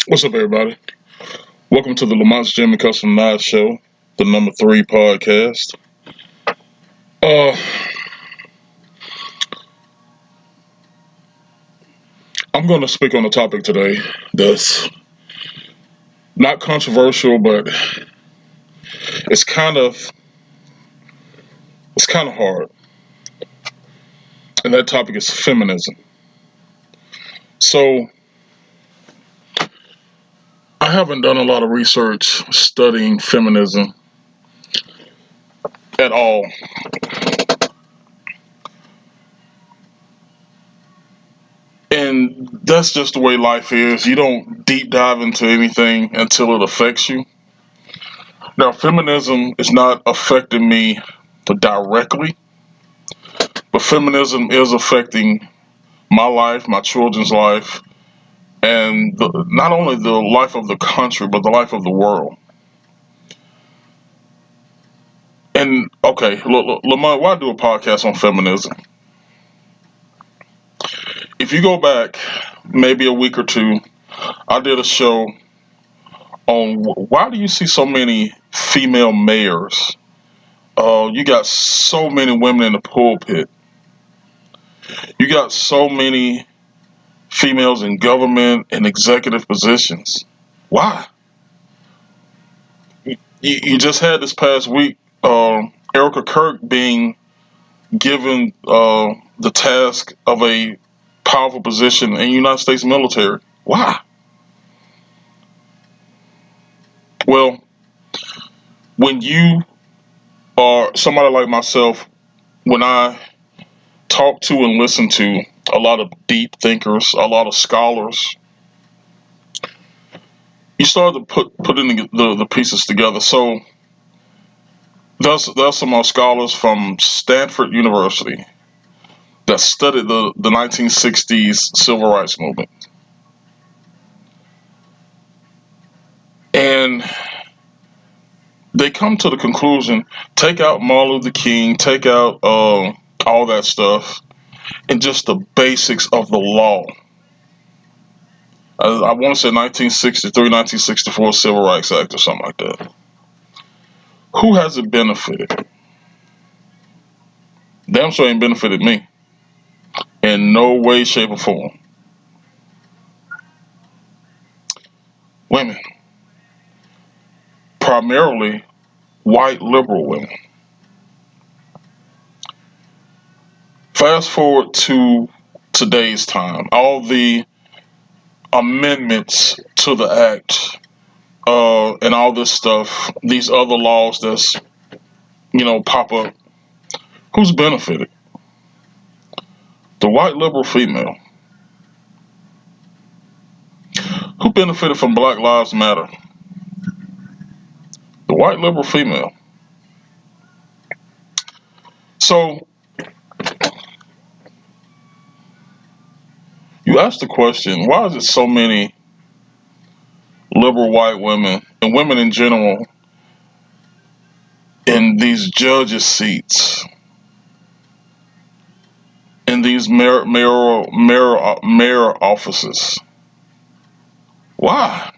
What's up, everybody? Welcome to the Lamonts G Custom Show, the number 3 podcast. Uh, I'm going to speak on a topic today that's not controversial, but it's kind of it's kind of hard, and that topic is feminism. So, I haven't done a lot of research studying feminism at all, and that's just the way life is. You don't deep dive into anything until it affects you. Now, feminism is not affecting me directly, but feminism is affecting my life, my children's life, and not only the life of the country, but the life of the world. And okay, Lamont, why do a podcast on feminism? If you go back maybe a week or two, I did a show on why do you see so many female mayors? You got so many women in the pulpit. You got so many females in government and executive positions. Why? You just had this past week, Erica Kirk being given the task of a powerful position in the United States military. Why? Well, when you are somebody like myself, when I talk to and listen to a lot of deep thinkers, a lot of scholars, you start to putting the pieces together. So there's some scholars from Stanford University that studied the 1960s civil rights movement. And they come to the conclusion, take out Martin Luther King, take out all that stuff, and just the basics of the law. I want to say 1963, 1964 Civil Rights Act or something like that. Who has it benefited? Damn sure ain't benefited me in no way, shape, or form. Women, primarily white liberal women. Fast forward to today's time, all the amendments to the act, and all this stuff, these other laws that's pop up. Who's benefited? The white liberal female. Who benefited from Black Lives Matter? The white liberal female. So you ask the question, why is it so many liberal white women and women in general in these judges' seats, in these mayor offices? Why?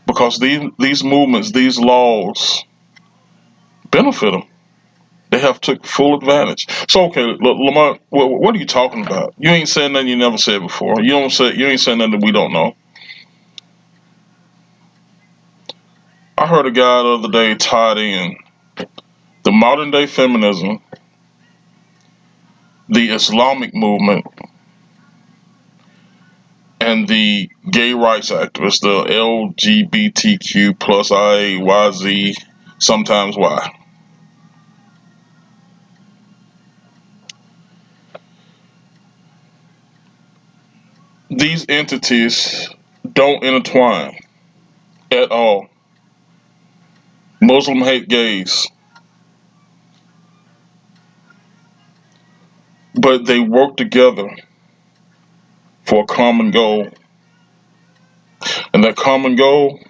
Because these movements, these laws benefit them. They have took full advantage. So okay, Lamont, what are you talking about? You ain't saying nothing you never said before. You ain't saying nothing that we don't know. I heard a guy the other day tied in the modern day feminism, the Islamic movement, and the gay rights activists, the LGBTQ plus IAYZ, sometimes Y. These entities don't intertwine at all. Muslim hate gays, but they work together for a common goal. And that common goal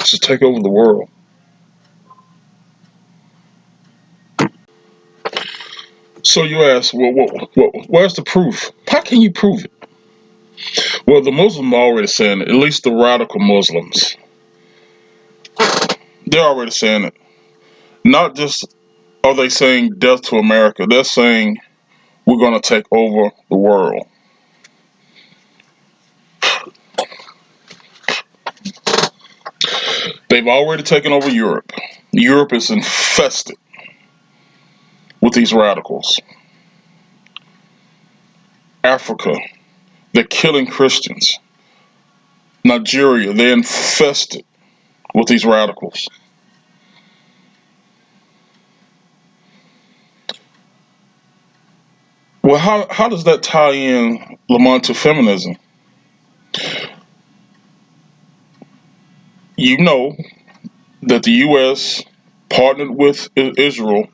is to take over the world. So you ask, well, where's the proof? How can you prove it? Well, the Muslims are already saying it, at least the radical Muslims. They're already saying it. Not just are they saying death to America, they're saying we're going to take over the world. They've already taken over Europe. Europe is infested with these radicals. Africa, they're killing Christians. Nigeria, they're infested with these radicals. Well, how does that tie in, Lamont, to feminism? You know that the U.S. partnered with Israel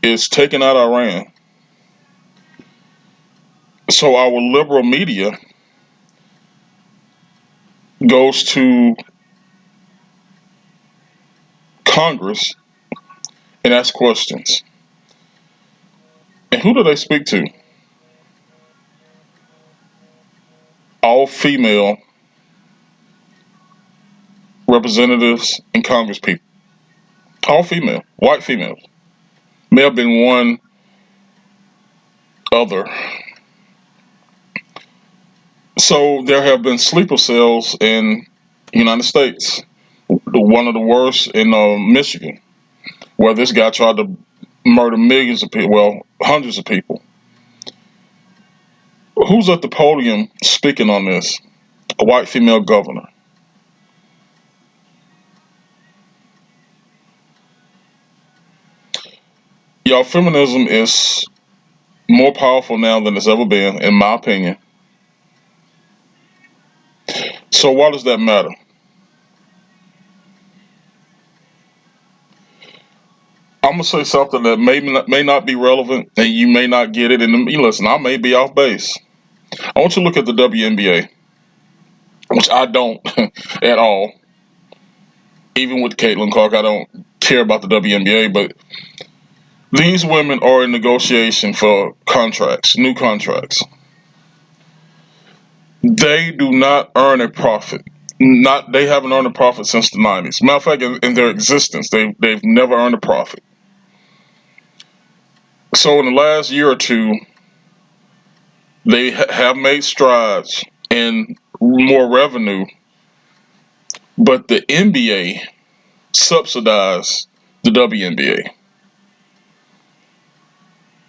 is taking out Iran. So our liberal media goes to Congress and asks questions. And who do they speak to? All female representatives and congresspeople. All female, white females. May have been one other. So there have been sleeper cells in the United States. One of the worst in Michigan, where this guy tried to murder millions of people, well, hundreds of people. Who's at the podium speaking on this? A white female governor. Y'all, feminism is more powerful now than it's ever been, in my opinion. So why does that matter? I'm gonna say something that may not be relevant, and you may not get it. And listen, I may be off base. I want you to look at the WNBA, which I don't at all. Even with Caitlin Clark, I don't care about the WNBA. But these women are in negotiation for contracts, new contracts. They do not earn a profit. Not they haven't earned a profit since the '90s. Matter of fact, in their existence, they've never earned a profit. So in the last year or two, they have made strides in more revenue, but the NBA subsidized the WNBA.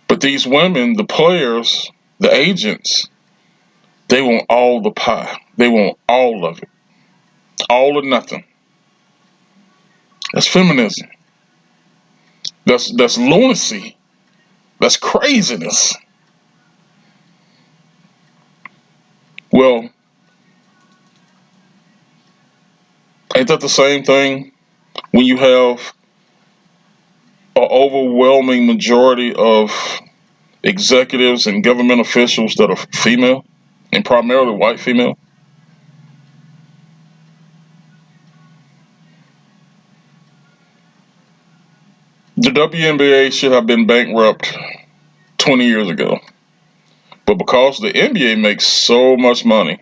But these women, the players, the agents, they want all the pie. They want all of it, all or nothing. That's feminism. That's lunacy. That's craziness. Well, ain't that the same thing when you have an overwhelming majority of executives and government officials that are female and primarily white female? The WNBA should have been bankrupt 20 years ago. But because the NBA makes so much money,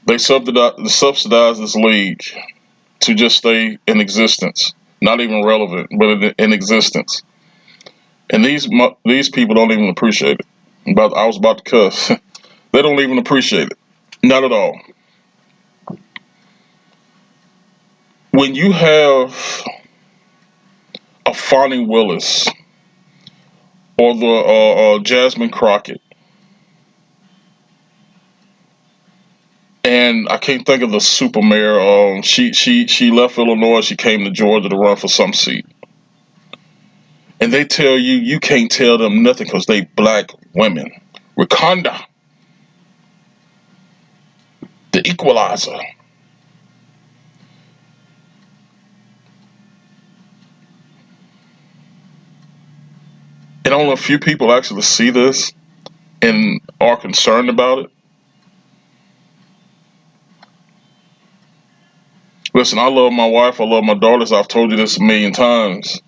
they subsidize this league to just stay in existence. Not even relevant, but in existence. And these people don't even appreciate it. I was about to cuss. They don't even appreciate it. Not at all. When you have a Fonnie Willis or the Jasmine Crockett, and I can't think of the super mayor. She left Illinois. She came to Georgia to run for some seat, and they tell you can't tell them nothing because they black women. Wakanda, the equalizer. And only a few people actually see this and are concerned about it. Listen, I love my wife. I love my daughters. I've told you this a million times.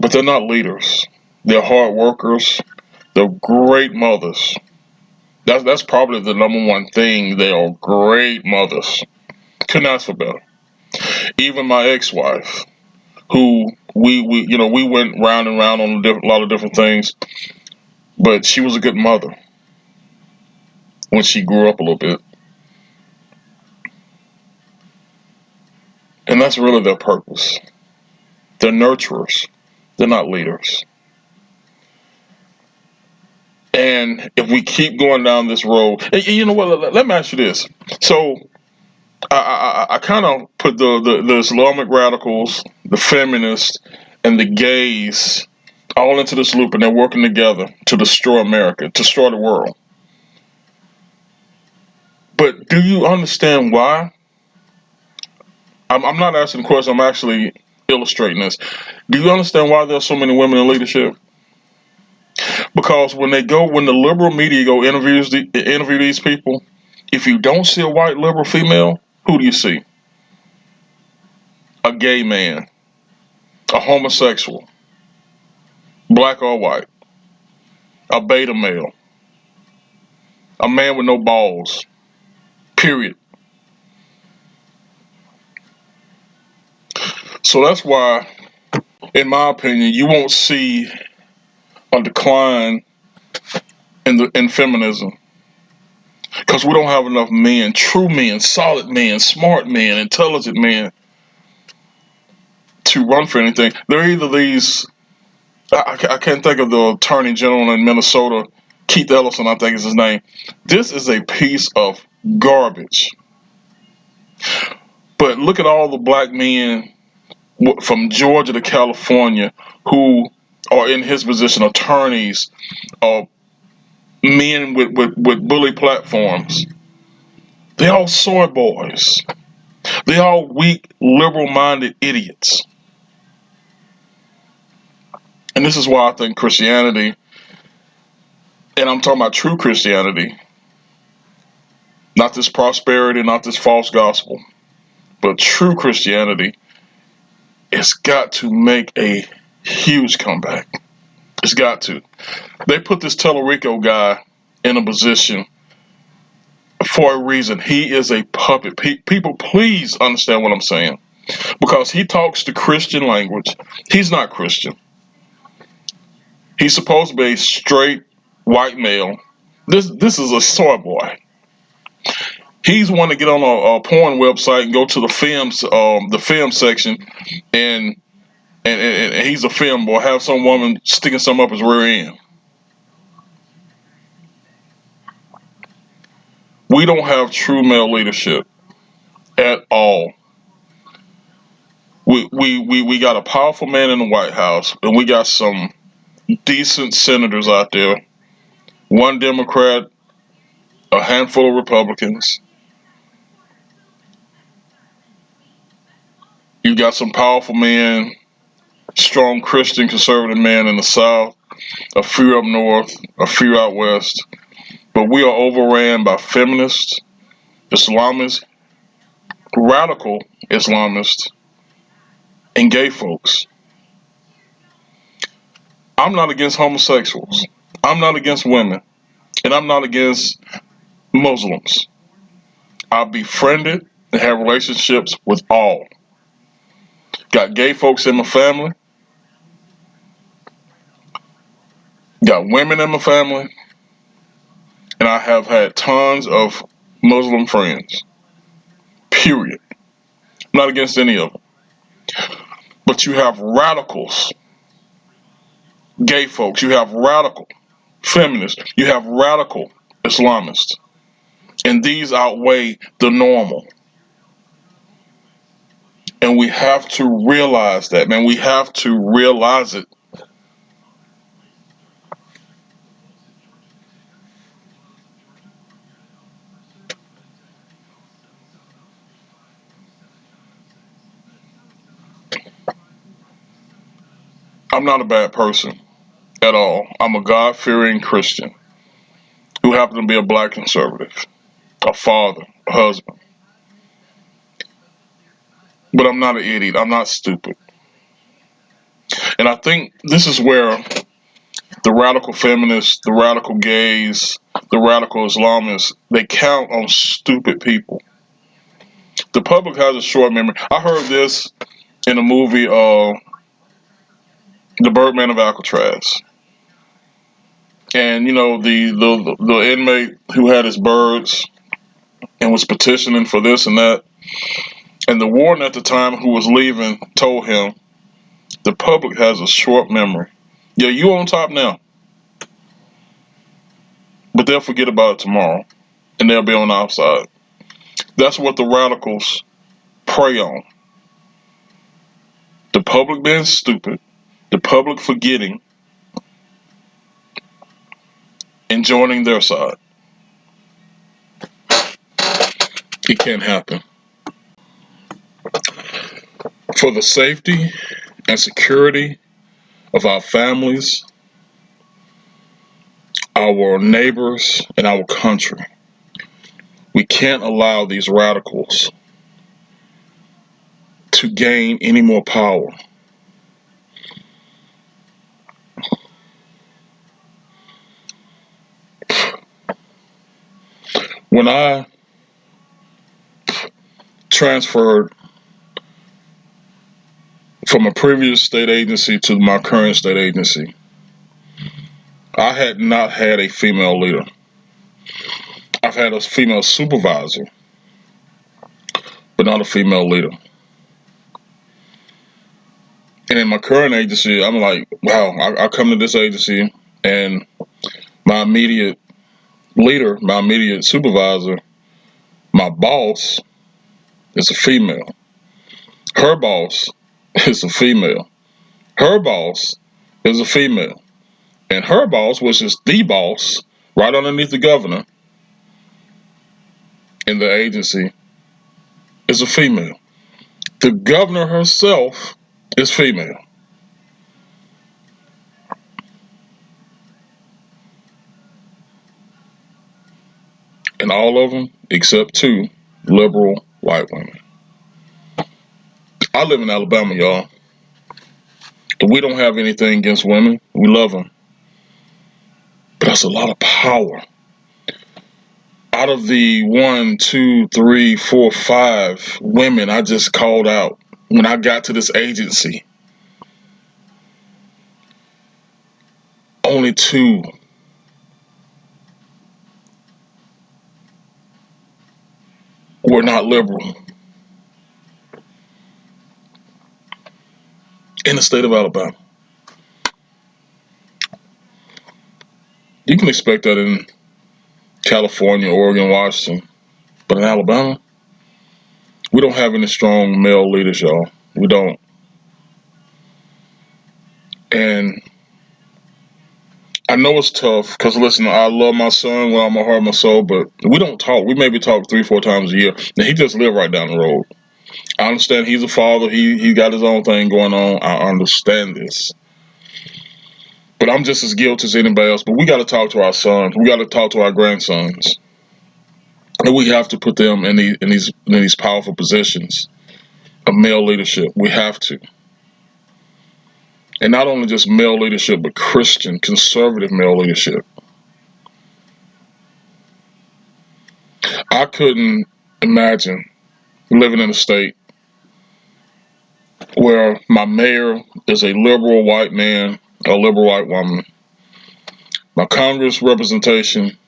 But they're not leaders. They're hard workers. They're great mothers. That's probably the number one thing. They are great mothers. Couldn't ask for better. Even my ex-wife, who we went round and round on a lot of different things, but she was a good mother when she grew up a little bit. And that's really their purpose. They're nurturers. They're not leaders. And if we keep going down this road, you know what? Let me ask you this. So I kind of put the Islamic radicals, the feminists, and the gays all into this loop, and they're working together to destroy America, to destroy the world. But do you understand why? I'm not asking the question. I'm actually illustrating this. Do you understand why there's so many women in leadership? Because when the liberal media go interview these people, if you don't see a white liberal female, who do you see? A gay man, a homosexual, black or white, a beta male, a man with no balls. Period. So that's why, in my opinion, you won't see a decline in feminism because we don't have enough men, true men, solid men, smart men, intelligent men to run for anything. They're either these. I can't think of the attorney general in Minnesota, Keith Ellison, I think is his name. This is a piece of garbage. But look at all the black men from Georgia to California who are in his position, attorneys, men with bully platforms. They all soy boys. They all weak, liberal-minded idiots. And this is why I think Christianity, and I'm talking about true Christianity, not this prosperity, not this false gospel, but true Christianity, it's got to make a huge comeback. It's got to. They put this Tellerico guy in a position for a reason. He is a puppet. People, please understand what I'm saying. Because he talks the Christian language. He's not Christian. He's supposed to be a straight white male. This is a soy boy. He's one to get on a porn website and go to the film section, and and he's a film boy. Have some woman sticking something up his rear end. We don't have true male leadership at all. We got a powerful man in the White House, and we got some decent senators out there. One Democrat, a handful of Republicans. You got some powerful men, strong Christian conservative men in the South, a few up north, a few out west. But we are overran by feminists, Islamists, radical Islamists, and gay folks. I'm not against homosexuals. I'm not against women. And I'm not against Muslims. I've befriended and have relationships with all. Got gay folks in my family. Got women in my family. And I have had tons of Muslim friends. Period. I'm not against any of them. But you have radicals, gay folks. You have radical feminists. You have radical Islamists. And these outweigh the normal. And we have to realize that, man. We have to realize it. I'm not a bad person at all. I'm a God-fearing Christian who happens to be a black conservative, a father, a husband. But I'm not an idiot. I'm not stupid. And I think this is where The radical feminists, the radical gays, the radical Islamists, they count on stupid people. The public has a short memory. I heard this in a movie, The Birdman of Alcatraz. And you know, the inmate who had his birds and was petitioning for this and that, and the warden at the time who was leaving told him, the public has a short memory. Yeah, you on top now, but they'll forget about it tomorrow, and they'll be on the outside. That's what the radicals prey on. The public being stupid, the public forgetting, and joining their side. It can't happen. For the safety and security of our families, our neighbors, and our country, we can't allow these radicals to gain any more power. When I transferred from a previous state agency to my current state agency, I had not had a female leader. I've had a female supervisor, but not a female leader. And in my current agency, I'm like, wow, I come to this agency and my immediate leader, my immediate supervisor, my boss is a female. Her boss is a female. Her boss is a female. And her boss, which is the boss, right underneath the governor in the agency, is a female. The governor herself is female. And all of them, except two, liberal white women. I live in Alabama, y'all. And we don't have anything against women. We love them. But that's a lot of power. Out of the 1, 2, 3, 4, 5 women I just called out when I got to this agency, only 2 were not liberal in the state of Alabama. You can expect that in California, Oregon, Washington, but in Alabama, we don't have any strong male leaders, y'all. We don't. And I know it's tough because, listen, I love my son with all my heart and my soul, but we don't talk. We maybe talk 3, 4 times a year. And he just lives right down the road. I understand he's a father. He got his own thing going on. I understand this. But I'm just as guilty as anybody else. But we got to talk to our sons. We got to talk to our grandsons. And we have to put them in these powerful positions of male leadership. We have to. And not only just male leadership, but Christian, conservative male leadership. I couldn't imagine living in a state where my mayor is a liberal white man, a liberal white woman, my Congress representation,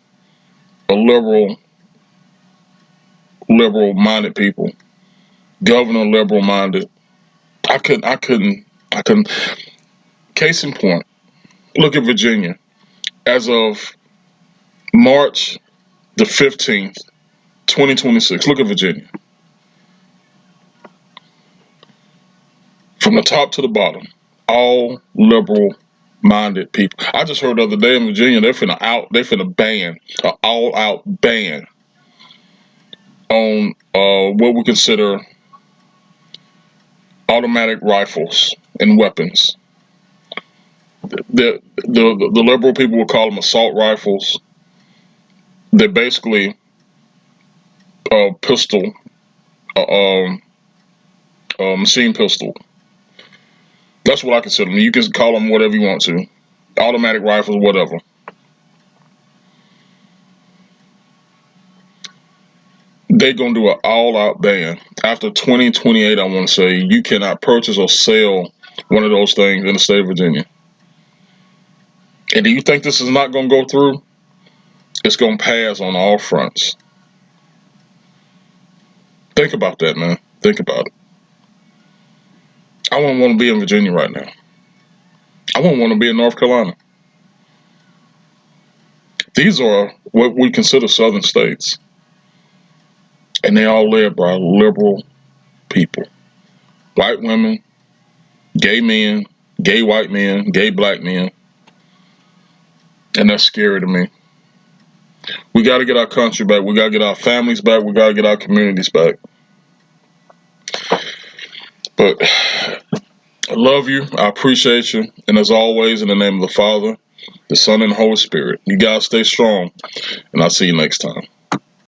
a liberal-minded people, governor liberal-minded. I couldn't. Case in point, look at Virginia. As of March the 15th, 2026, look at Virginia. From the top to the bottom, all liberal-minded people. I just heard the other day in Virginia, they're finna ban, an all-out ban on what we consider automatic rifles and weapons. The liberal people will call them assault rifles. They're basically a pistol, a machine pistol. That's what I consider them. You can call them whatever you want to. automatic rifles, whatever. They're going to do an all-out ban. After 2028, I want to say, you cannot purchase or sell one of those things in the state of Virginia. And do you think this is not going to go through? It's going to pass on all fronts. Think about that, man. Think about it. I wouldn't want to be in Virginia right now. I wouldn't want to be in North Carolina. These are what we consider southern states. And they all led by liberal people. White women, gay men, gay white men, gay black men. And that's scary to me. We got to get our country back. We got to get our families back. We got to get our communities back. But I love you. I appreciate you. And as always, in the name of the Father, the Son, and the Holy Spirit, you guys stay strong. And I'll see you next time.